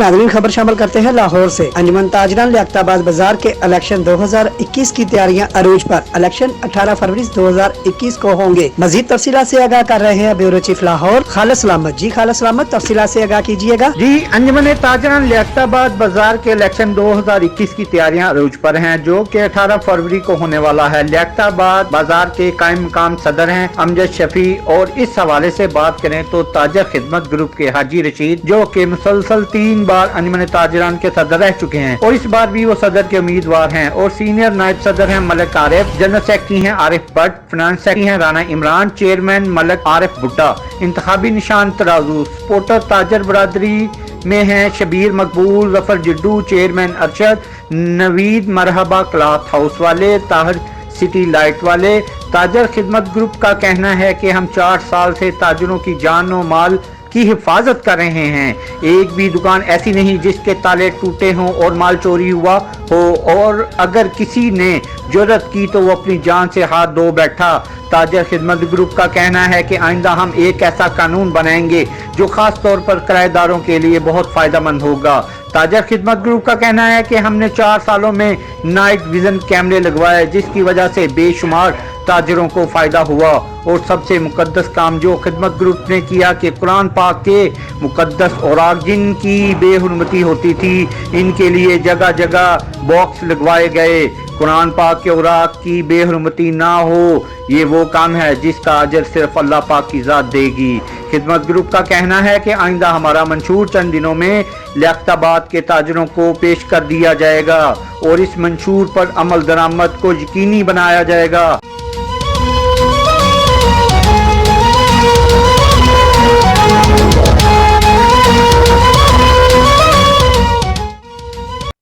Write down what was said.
नाज़रीन खबर शामिल करते हैं लाहौर से। अंजुमन ताजरान लियाकताबाद बाजार के इलेक्शन 2021 की तैयारियां अरूज पर। इलेक्शन 18 फरवरी 2021 को होंगे। मजीद तफसीलात से आगाह कर रहे हैं ब्यूरो चीफ लाहौर खालिद सलामत। जी खालिद सलामत, तफसीलात से आगाह कीजिएगा। जी, अंजुमन ताजरान लियाकताबाद बाजार के इलेक्शन 2021 की तैयारियां अरूज पर हैं, जो कि 18 फरवरी को होने वाला है। लियाकताबाद बाजार के कायम मकाम सदर हैं अमजद शफी, और इस हवाले से बात करें तो ताजर खिदमत ग्रुप के हाजी रशीद, जो कि मुसलसल 3 बार अंजुमन ताजरान के सदर रह चुके हैं और इस बार भी वो सदर के उम्मीदवार हैं, और सीनियर नायब सदर हैं मलिक आरिफ, जनरल सेक्रेटरी हैं आरिफ भट्ट, फाइनेंस सेक्रेटरी हैं राना इमरान, चेयरमैन मलिक आरिफ भुट्टा। इंतखाबी निशान तराजू। सपोर्टर ताजर बरादरी में हैं Shabir Maqbool, Zafar Jiddu, chairman Arshad, Naveed Marhaba cloth house वाले, ताहिर सिटी लाइट वाले। ताजर खिदमत ग्रुप का कहना है कि हम 4 साल से ताजरों की जान और माल की हिफाजत कर रहे हैं। एक भी दुकान ऐसी नहीं जिसके ताले टूटे हों और माल चोरी हुआ हो, और अगर किसी ने जुर्रत की तो वो अपनी जान से हाथ धो बैठा। ताजर खिदमत ग्रुप का कहना है कि आइंदा हम एक ऐसा कानून बनाएंगे जो खास तौर पर किराएदारों के लिए बहुत फायदेमंद होगा। ताजर खिदमत ग्रुप का कहना है कि हमने 4 सालों में नाइट विजन कैमरे लगवाए, जिसकी वजह से बेशुमार ताजरों को फायदा हुआ, और सबसे मुकद्दस काम जो खिदमत ग्रुप ने किया कि कुरान पाक के मुकद्दस औराक जिनकी बेहुरमती होती थी, इनके लिए जगह जगह बॉक्स लगवाए गए। कुरान पाक के औराक की बेहुरमती ना हो, ये वो काम है जिसका अजर सिर्फ अल्लाह पाक की ज़ात देगी। खिदमत ग्रुप का कहना है कि आइंदा हमारा मंशूर चंद दिनों में लियाकताबाद के ताजरों को पेश कर दिया जाएगा और इस मंशूर पर अमल दरामद को यकीनी बनाया जाएगा।